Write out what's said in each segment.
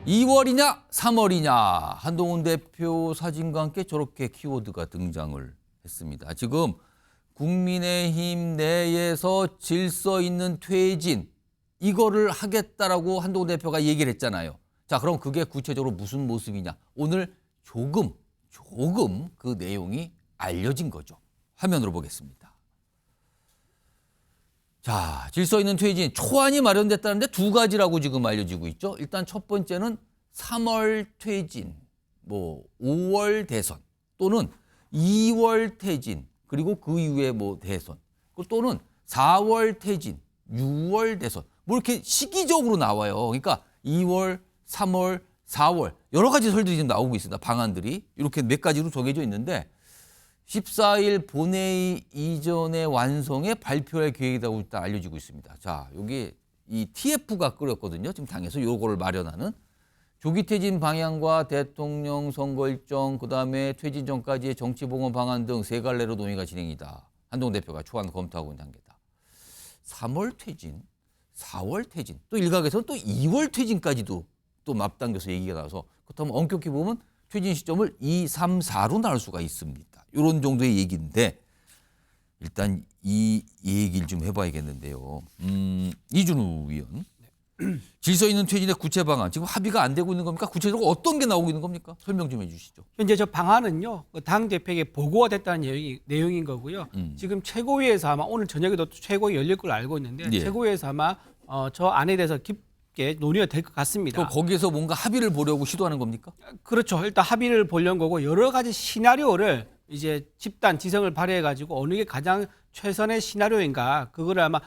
2월이냐 3월이냐 한동훈 대표 사진과 함께 저렇게 키워드가 등장을 했습니다. 지금 국민의힘 내에서 질서 있는 퇴진 이거를 하겠다라고 한동훈 대표가 얘기를 했잖아요. 자, 그럼 그게 구체적으로 무슨 모습이냐? 오늘 조금 그 내용이 알려진 거죠. 화면으로 보겠습니다. 자, 질서 있는 퇴진 초안이 마련됐다는데 두 가지라고 지금 알려지고 있죠. 일단 첫 번째는 3월 퇴진, 5월 대선 또는 2월 퇴진 그리고 그 이후에 대선 또는 4월 퇴진, 6월 대선 이렇게 시기적으로 나와요. 그러니까 2월, 3월, 4월 여러 가지 설들이 지금 나오고 있습니다. 방안들이 이렇게 몇 가지로 정해져 있는데 14일 본회의 이전에 완성에 발표할 계획이라고 일단 알려지고 있습니다. 자, 여기 이 TF가 끓였거든요. 지금 당에서 요거를 마련하는 조기 퇴진 방향과 대통령 선거 일정, 그다음에 퇴진 전까지의 정치 봉헌 방안 등 세 갈래로 논의가 진행이다. 한동훈 대표가 초안 검토하고 있는 단계다. 3월 퇴진, 4월 퇴진, 또 일각에서는 또 2월 퇴진까지도 또 앞당겨서 얘기가 나와서 그렇다면 엄격히 보면 퇴진 시점을 2, 3, 4로 나눌 수가 있습니다. 이런 정도의 얘기인데 일단 이 얘기를 좀 해봐야겠는데요. 이준우 위원. 질서 있는 퇴진의 구체 방안 지금 합의가 안 되고 있는 겁니까? 구체적으로 어떤 게 나오고 있는 겁니까? 설명 좀 해주시죠. 현재 저 방안은요, 당 대표에게 보고가 됐다는 내용인 거고요. 지금 최고위에서 아마 오늘 저녁에도 최고위 열릴 걸 알고 있는데 예. 최고위에서 아마 저 안에 대해서 깊게 논의가 될 것 같습니다. 거기에서 뭔가 합의를 보려고 시도하는 겁니까? 그렇죠. 일단 합의를 보려는 거고 여러 가지 시나리오를 이제 집단 지성을 발휘해 가지고 어느 게 가장 최선의 시나리오인가 그거를 아마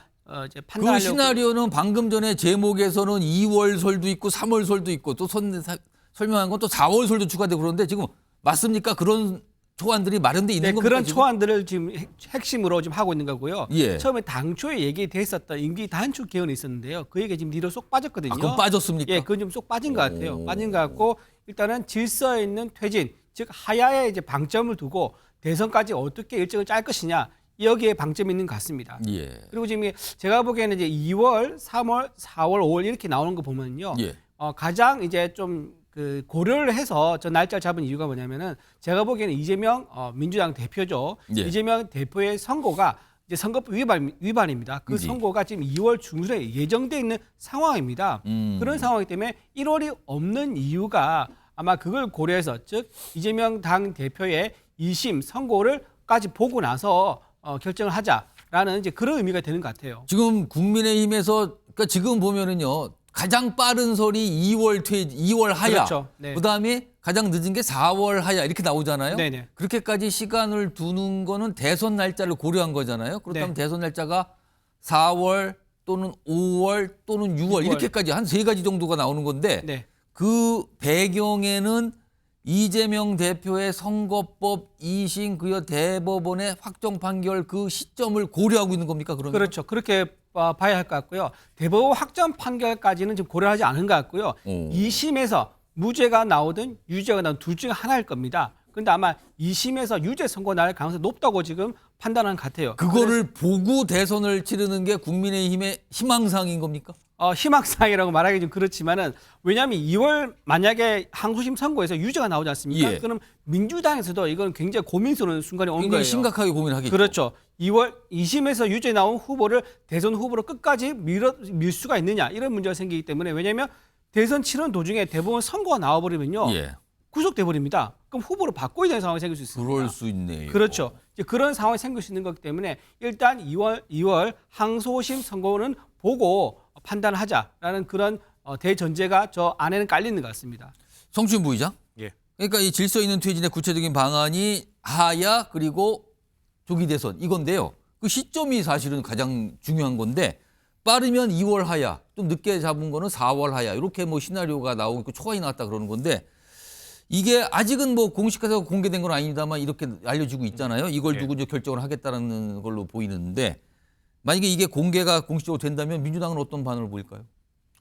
이제 그 판단하려고. 시나리오는 방금 전에 제목에서는 2월 설도 있고 3월 설도 있고 또 설명한 건 또 4월 설도 추가되고 그러는데 지금 맞습니까? 그런 초안들이 마련돼 있는 네, 겁니까? 그런 지금? 초안들을 지금 핵심으로 지금 하고 있는 거고요. 예. 처음에 당초에 얘기됐었던 임기 단축 개헌이 있었는데요. 그 얘기가 지금 뒤로 쏙 빠졌거든요. 아, 그건 빠졌습니까? 예, 그건 좀 쏙 빠진 것 같아요. 빠진 것 같고 일단은 질서에 있는 퇴진, 즉 하야에 이제 방점을 두고 대선까지 어떻게 일정을 짤 것이냐 여기에 방점이 있는 것 같습니다. 예. 그리고 지금 제가 보기에는 이제 2월, 3월, 4월, 5월 이렇게 나오는 거 보면요. 예. 가장 이제 좀 그 고려를 해서 저 날짜를 잡은 이유가 뭐냐면은 제가 보기에는 이재명 민주당 대표죠. 예. 이재명 대표의 선고가 이제 선거법 위반입니다. 그 선고가 지금 2월 중순에 예정돼 있는 상황입니다. 그런 상황이기 때문에 1월이 없는 이유가 아마 그걸 고려해서 즉 이재명 당 대표의 2심 선고를까지 보고 나서 결정을 하자라는 이제 그런 의미가 되는 것 같아요. 지금 국민의힘에서 그러니까 지금 보면은요. 가장 빠른 설이 2월 하야. 그렇죠. 네. 그다음에 가장 늦은 게 4월 하야 이렇게 나오잖아요. 네네. 그렇게까지 시간을 두는 거는 대선 날짜를 고려한 거잖아요. 그렇다면 네. 대선 날짜가 4월 또는 5월 또는 6월 이렇게까지 한 세 가지 정도가 나오는 건데 네. 그 배경에는 이재명 대표의 선거법 2심 그여 대법원의 확정 판결 그 시점을 고려하고 있는 겁니까? 그러면? 그렇죠. 그렇게 봐야 할 것 같고요. 대법원 확정 판결까지는 지금 고려하지 않은 것 같고요. 2심에서 무죄가 나오든 유죄가 나오든 둘 중에 하나일 겁니다. 그런데 아마 2심에서 유죄 선고 날 가능성이 높다고 지금 판단하는 것 같아요. 그거를 보고 대선을 치르는 게 국민의힘의 희망사항인 겁니까? 희망사항이라고 말하기 좀 그렇지만은 왜냐하면 2월 만약에 항소심 선고에서 유죄가 나오지 않습니까? 예. 그럼 민주당에서도 이건 굉장히 고민스러운 순간이 온 굉장히 거예요. 심각하게 고민하겠죠. 그렇죠. 2월 2심에서 유죄 나온 후보를 대선 후보로 끝까지 밀 수가 있느냐 이런 문제가 생기기 때문에 왜냐하면 대선 치른 도중에 대법원 선고가 나와버리면요. 예. 구속돼 버립니다. 그럼 후보를 바꿔야 되는 상황이 생길 수 있습니다. 그럴 수 있네요. 그렇죠. 이제 그런 상황이 생길 수 있는 거기 때문에 일단 2월 항소심 선고는 보고 판단하자라는 그런 대전제가 저 안에는 깔리는 것 같습니다. 성춘 부의장. 예. 그러니까 이 질서 있는 퇴진의 구체적인 방안이 하야 그리고 조기 대선 이건데요. 그 시점이 사실은 가장 중요한 건데 빠르면 2월 하야, 좀 늦게 잡은 거는 4월 하야 이렇게 시나리오가 나오고 있고 초안이 나왔다 그러는 건데 이게 아직은 공식화해서 공개된 건 아닙니다만 이렇게 알려지고 있잖아요. 이걸 두고 이제 결정을 하겠다는 걸로 보이는데 만약에 이게 공개가 공식적으로 된다면 민주당은 어떤 반응을 보일까요?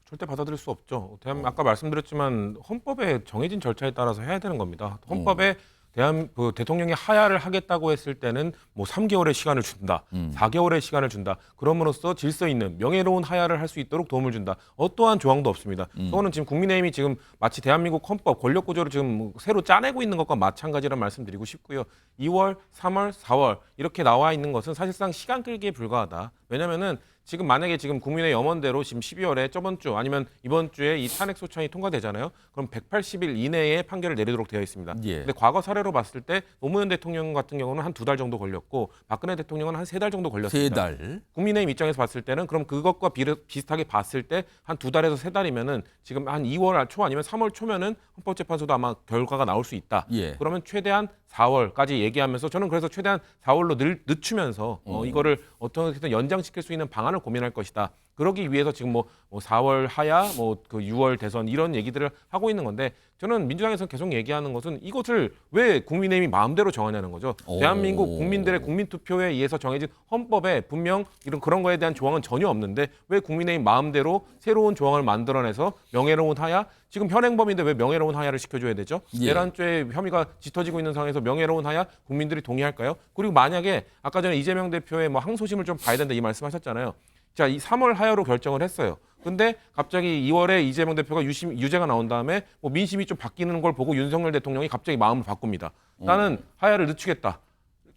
절대 받아들일 수 없죠. 아까 말씀드렸지만 헌법에 정해진 절차에 따라서 해야 되는 겁니다. 헌법에 대통령이 하야를 하겠다고 했을 때는 뭐 3개월의 시간을 준다, 4개월의 시간을 준다. 그럼으로써 질서 있는 명예로운 하야를 할 수 있도록 도움을 준다. 어떠한 조항도 없습니다. 그거는 지금 국민의힘이 지금 마치 대한민국 헌법 권력 구조를 지금 뭐 새로 짜내고 있는 것과 마찬가지라는 말씀드리고 싶고요. 2월, 3월, 4월 이렇게 나와 있는 것은 사실상 시간 끌기에 불과하다. 왜냐면은 지금 만약에 지금 국민의 염원대로 지금 12월에 저번 주 아니면 이번 주에 이 탄핵 소추안이 통과되잖아요. 그럼 180일 이내에 판결을 내리도록 되어 있습니다. 예. 근데 과거 사례로 봤을 때 노무현 대통령 같은 경우는 한 2달 정도 걸렸고 박근혜 대통령은 한 3달 정도 걸렸습니다. 3달. 국민의힘 입장에서 봤을 때는 그럼 그것과 비슷하게 봤을 때 한 2달에서 3달이면은 지금 한 2월 초 아니면 3월 초면은 헌법재판소도 아마 결과가 나올 수 있다. 예. 그러면 최대한 4월까지 얘기하면서 저는 그래서 최대한 4월로 늦추면서 이거를 어떻게든 연장시킬 수 있는 방안을 고민할 것이다. 그러기 위해서 지금 뭐 4월 하야, 그 6월 대선 이런 얘기들을 하고 있는 건데 저는 민주당에서 계속 얘기하는 것은 이것을 왜 국민의힘이 마음대로 정하냐는 거죠. 대한민국 국민들의 국민투표에 의해서 정해진 헌법에 분명 그런 거에 대한 조항은 전혀 없는데 왜 국민의힘 마음대로 새로운 조항을 만들어내서 명예로운 하야, 지금 현행범인데 왜 명예로운 하야를 시켜줘야 되죠? 예. 내란죄 혐의가 짙어지고 있는 상황에서 명예로운 하야 국민들이 동의할까요? 그리고 만약에 아까 전에 이재명 대표의 뭐 항소심을 좀 봐야 된다 이 말씀하셨잖아요. 자, 이 3월 하야로 결정을 했어요. 근데 갑자기 2월에 이재명 대표가 유죄가 나온 다음에 뭐 민심이 좀 바뀌는 걸 보고 윤석열 대통령이 갑자기 마음을 바꿉니다. 나는 하야를 늦추겠다.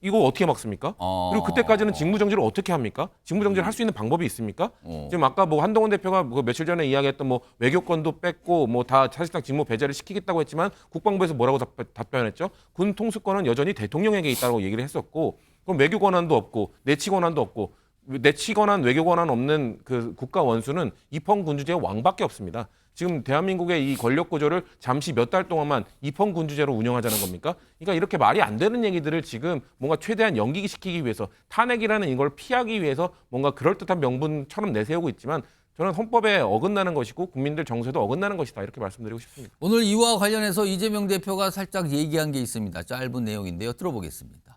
이거 어떻게 막습니까? 그리고 그때까지는 직무정지를 어떻게 합니까? 직무정지를 할 수 있는 방법이 있습니까? 지금 아까 뭐 한동훈 대표가 뭐 며칠 전에 이야기했던 뭐 외교권도 뺐고 뭐 다 사실상 직무 배제를 시키겠다고 했지만 국방부에서 뭐라고 답변했죠? 군 통수권은 여전히 대통령에게 있다고 얘기를 했었고 그럼 외교 권한도 없고 내치 권한도 없고 내치 권한, 외교 권한 없는 그 국가 원수는 이펑 군주제의 왕밖에 없습니다. 지금 대한민국의 이 권력 구조를 잠시 몇 달 동안만 이펑 군주제로 운영하자는 겁니까? 그러니까 이렇게 말이 안 되는 얘기들을 지금 뭔가 최대한 연기시키기 위해서 탄핵이라는 이걸 피하기 위해서 뭔가 그럴듯한 명분처럼 내세우고 있지만 저는 헌법에 어긋나는 것이고 국민들 정서에도 어긋나는 것이다 이렇게 말씀드리고 싶습니다. 오늘 이와 관련해서 이재명 대표가 살짝 얘기한 게 있습니다. 짧은 내용인데요. 들어보겠습니다.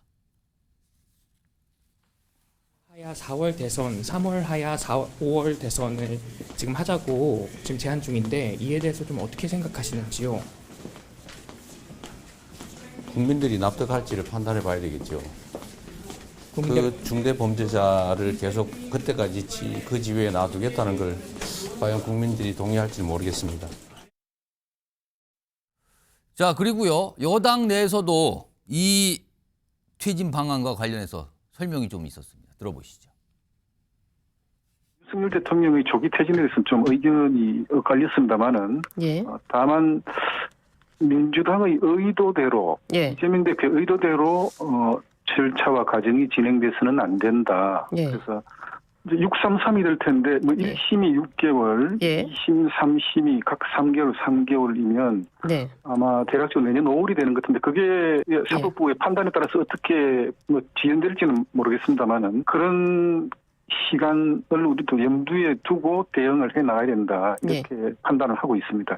하야 4월 대선, 3월 하야 5월 대선을 지금 하자고 지금 제안 중인데 이에 대해서 좀 어떻게 생각하시는지요? 국민들이 납득할지를 판단해 봐야 되겠죠. 국민들 그 중대 범죄자를 계속 그때까지 그 지위에 놔두겠다는 걸 과연 국민들이 동의할지 모르겠습니다. 자, 그리고요. 여당 내에서도 이 퇴진 방안과 관련해서 설명이 좀 있었습니다. 들어보시죠. 윤석열 대통령의 조기 퇴진에 대해서는 좀 의견이 엇갈렸습니다만은 예. 다만 민주당의 의도대로 예. 이재명 대표 의도대로 절차와 과정이 진행돼서는 안 된다. 예. 그래서 이제 633이 될 텐데 뭐 예. 1심이 6개월, 예. 2심, 3심이 각 3개월이면 네. 아마 대략적으로 내년 5월이 되는 것 같은데 그게 사법부의 판단에 따라서 어떻게 뭐 지연될지는 모르겠습니다만은 그런 시간을 우리도 염두에 두고 대응을 해 나가야 된다 이렇게 판단을 하고 있습니다.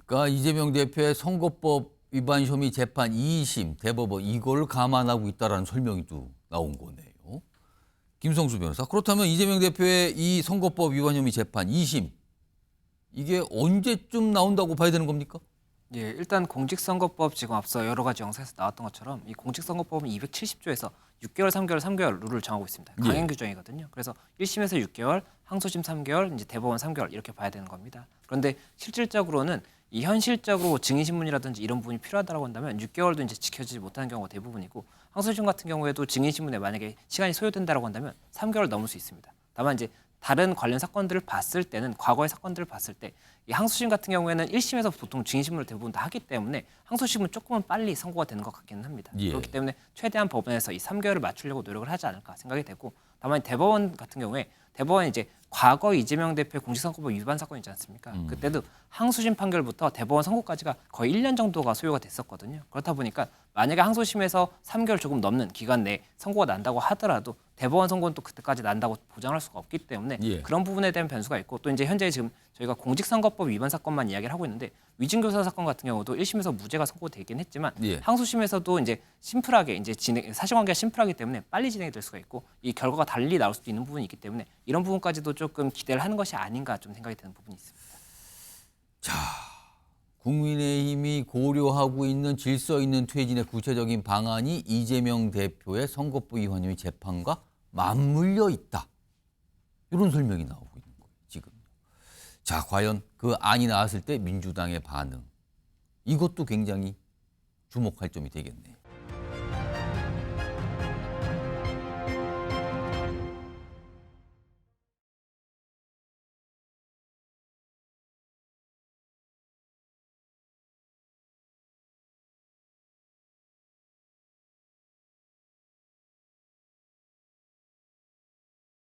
그러니까 이재명 대표의 선거법 위반 혐의 재판 2심 대법원 이걸 감안하고 있다라는 설명이 또 나온 거네요. 김성수 변호사. 그렇다면 이재명 대표의 이 선거법 위반 혐의 재판 2심 이게 언제쯤 나온다고 봐야 되는 겁니까? 예, 일단 공직선거법 지금 앞서 여러 가지 영상에서 나왔던 것처럼 이 공직선거법은 270조에서 6개월, 3개월 룰을 정하고 있습니다. 강행 규정이거든요. 그래서 1심에서 6개월, 항소심 3개월, 이제 대법원 3개월 이렇게 봐야 되는 겁니다. 그런데 실질적으로는 이 현실적으로 증인신문이라든지 이런 부분이 필요하다고 한다면 6개월도 이제 지켜지지 못하는 경우가 대부분이고 항소심 같은 경우에도 증인신문에 만약에 시간이 소요된다고 한다면 3개월 넘을 수 있습니다. 다만 이제 다른 관련 사건들을 봤을 때는 과거의 사건들을 봤을 때 이 항소심 같은 경우에는 1심에서 보통 증인신문을 대부분 다 하기 때문에 항소심은 조금은 빨리 선고가 되는 것 같기는 합니다. 예. 그렇기 때문에 최대한 법원에서 이 3개월을 맞추려고 노력을 하지 않을까 생각이 되고 다만 대법원 같은 경우에 대법원이 이제 과거 이재명 대표의 공직선거법 위반 사건 있지 않습니까? 그때도 항소심 판결부터 대법원 선고까지가 거의 1년 정도가 소요가 됐었거든요. 그렇다 보니까 만약에 항소심에서 3개월 조금 넘는 기간 내에 선고가 난다고 하더라도 대법원 선고는 또 그때까지 난다고 보장할 수가 없기 때문에 그런 부분에 대한 변수가 있고 또 이제 현재 지금 저희가 공직선거법 위반 사건만 이야기를 하고 있는데 위증교사 사건 같은 경우도 1심에서 무죄가 선고되긴 했지만 항소심에서도 이제 심플하게 이제 사실관계가 심플하기 때문에 빨리 진행이 될 수가 있고 이 결과가 달리 나올 수도 있는 부분이 있기 때문에 이런 부분까지도 조금 기대를 하는 것이 아닌가 좀 생각이 드는 부분이 있습니다. 자, 국민의힘이 고려하고 있는 질서 있는 퇴진의 구체적인 방안이 이재명 대표의 선거법 위반혐의 재판과 맞물려 있다. 이런 설명이 나오고 있는 거예요, 지금. 자, 과연 그 안이 나왔을 때 민주당의 반응. 이것도 굉장히 주목할 점이 되겠네요.